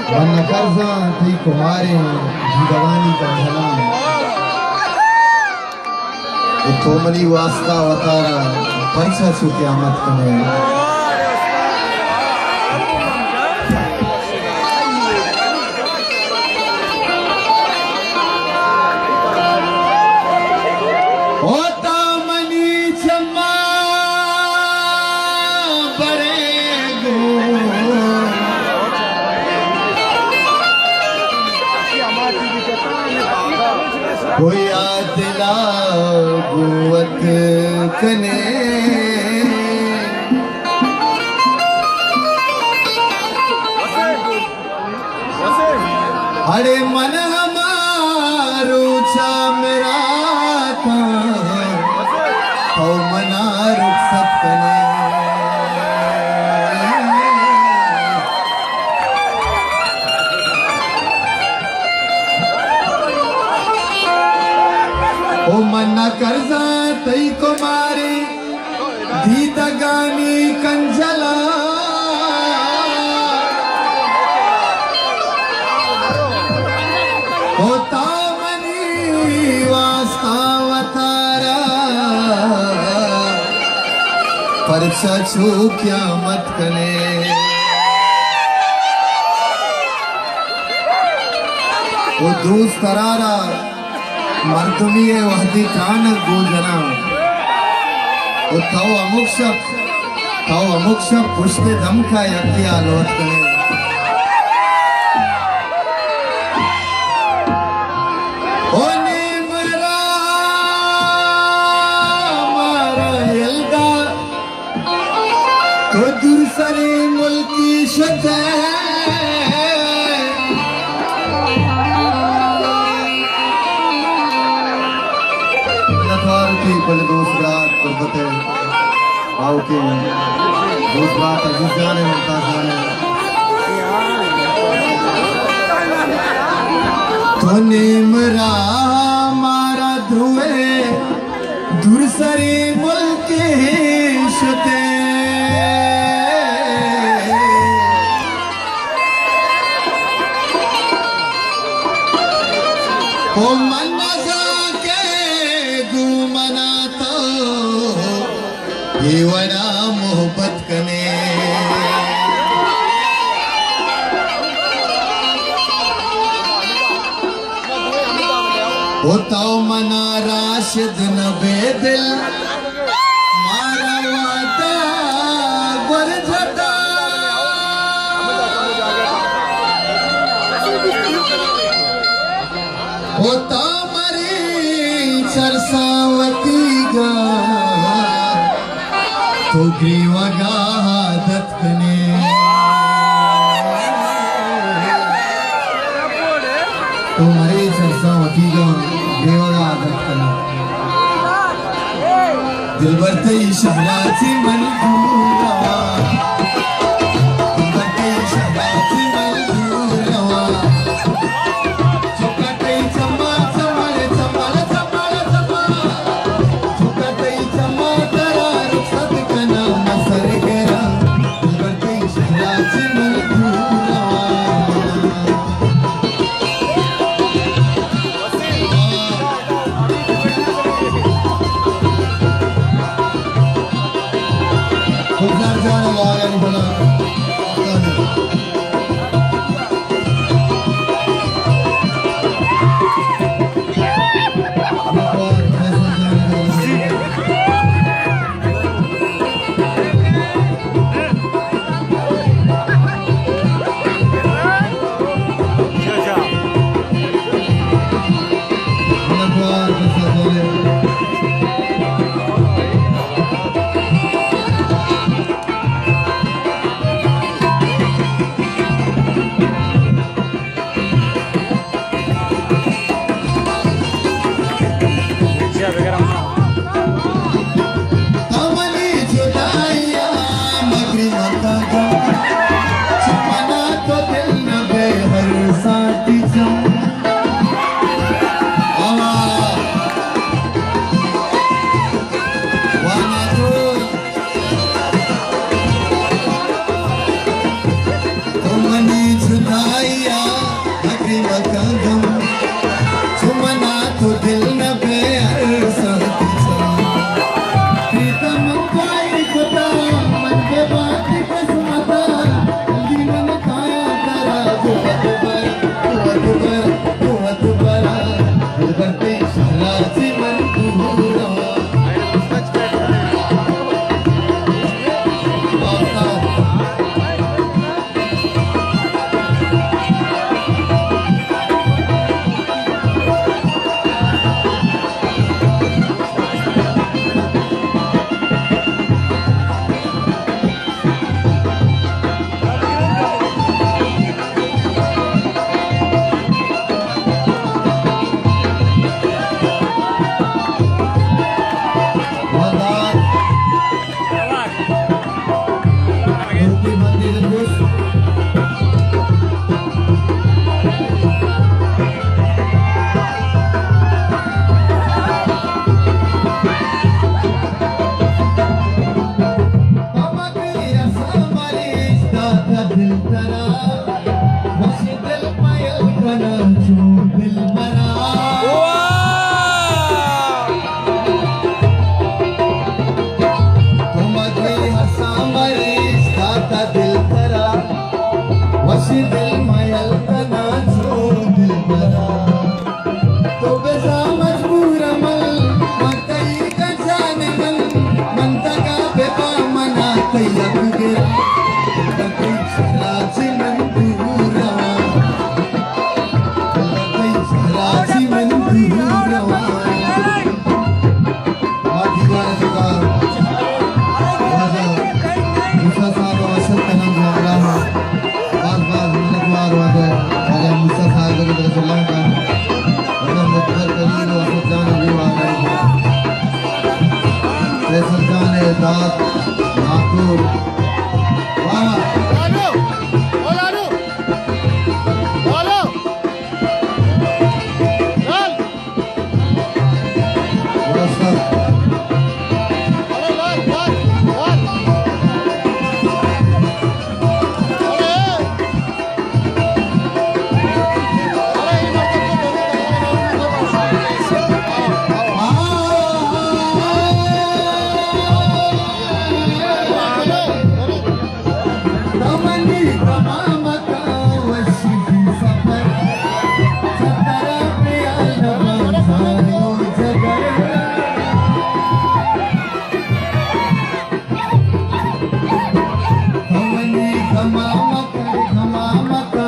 वरना कर्जा थी कुमारे जिंदगानी का झलाम तो मनी वास्ता वतारा परिचा छु क़यामत कने होता मनी चम्मा बड़े गो कोई आदिला गुवत कने अरे मन हमारो चा मेरा था तो मना रुक सकने ओ मना कर्जा तई को मारे धीत गानी कंजला होता मनी वास्ता वतारा परचा छु क़यामत कने वो दूस करारा मर्दमीए वहदी कान गोजना वो थाओ अमुक शब पुष्टे दम का यकिया लोट कने ओ नीमरा मारा यल्दा तो दूसरे मुल्की शुद्ध पहले दूसरा कुर्बते आओ के दूसरा अजीज जाने मुमताज जाने तो निमरा मारा धुए दूसरे मुल्क शुते ओ मन ये वड़ा मोहब्बत कने होताओ मना राशिद नबे दिल मारा वादा गुरजदा होता मरी सरसावती गा तो ग्रीवगा आदत कने तो मरे सरसावती गा ग्रीवगा आदत कने दिलबर तई शहराची मलकूरा दिलबर तई शहराची मलकूरा चुका तई चम्मा चम्मल चम्मल चम्मल चम्मा चुका तई चम्मा तरा रुखसत कना मसर गेरा दिलबर तई शहराची मलकूरा खुदा दिल तरा वशी दिल पायल कना जो दिल बरा तुमके हसा मरे साता दिल तरा वशी दिल पायल कना जो दिल बरा तो बेजा मजबूर अमल मकई का जाने मन मनता का बेबा मना तैयब गिरा कई शराची मंदूरा कई शराची मंदूरा आदिवार सरकार मुसा साहब अवसर का नाम हमारा है बात मिलतवार वादे राजा मुसा साहब की तरफ से लंका मुखबर कलील और सजान भी वाले ये सजान दात नाकुर वाह बोलो बोलो बोलो चल नमस्कार अरे लाल लाल लाल तमन्नी तमाम का वशी सफर सतरा प्याल नवाज़ानो जगर तमन्नी तमाम का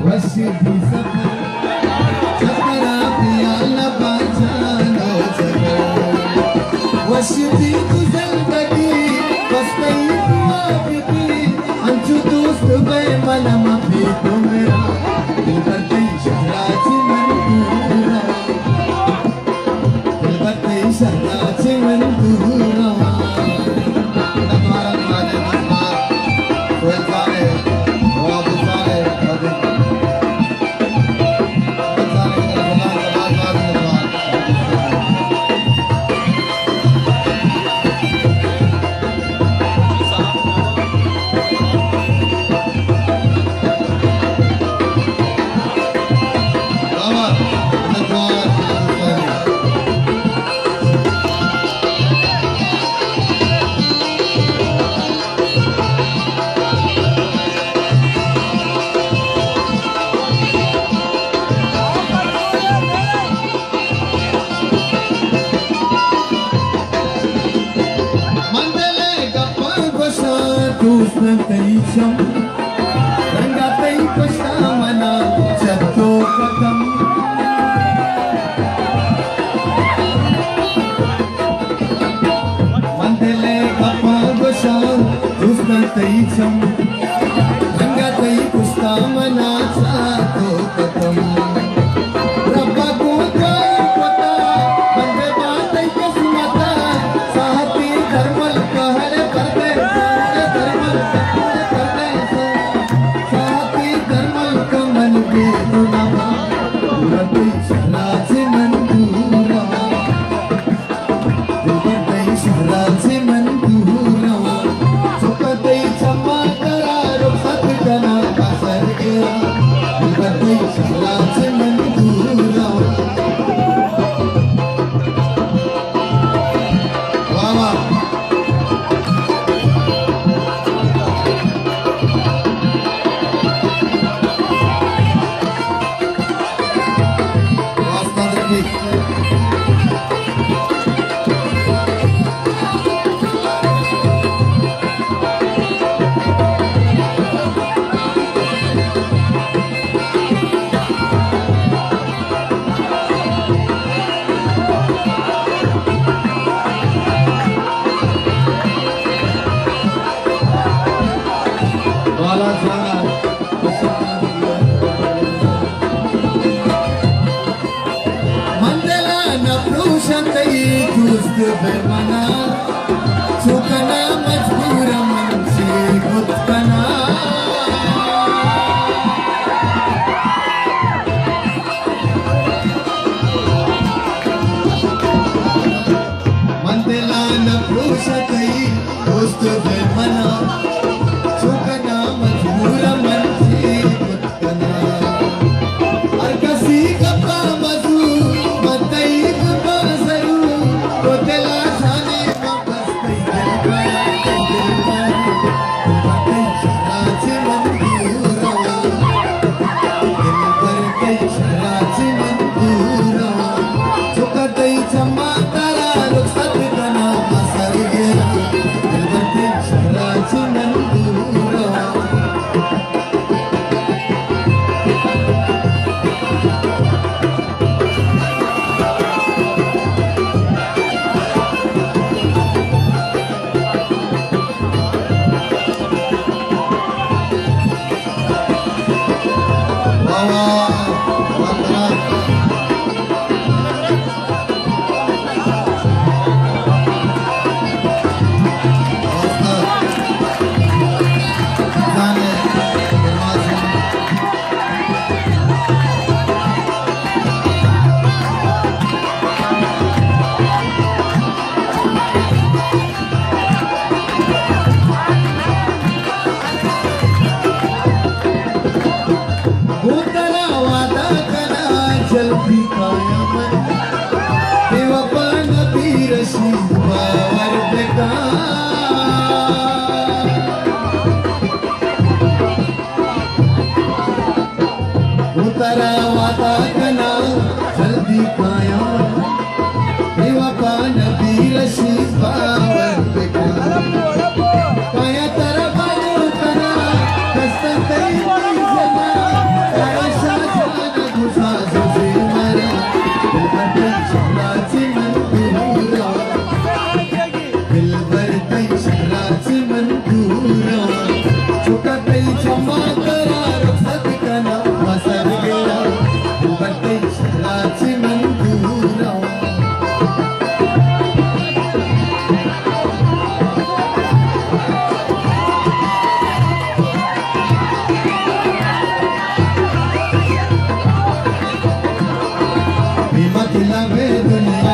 वशी सफर सतरा प्याल नवाज़ानो जगर वशी तू जिंदगी बस कई दुआ भी अंशु दोस्त बे मनम भी तुमरा दिल करते शहराची मंदूरा दिल करते शहराची मंदूरा नवारा माने नवार सोयल साले वाबू साले वादे साले नवार तैशम रंगा तै कुशा मना चतो कदम मंदले गपा गुशा दुष्ण तैशम रंगा तै कुशा मना चतो कदम रब्बा को काय पता बंदे बात किस्मता साहती धर्मल कहल करते बेमना चुकना मजबूर मन से गुदकना मंदिला न पूछतई दोस्त बेमना चुकना मजबूर भूतला वादा करा जल्दी कायम तेव्हा पण बीरशी बावर बेका भूतला वादा करा जल्दी कायम तेव्हा पण बीरशी बावर बेका पाया तर बाजू करा कसं तरी तिला वेदना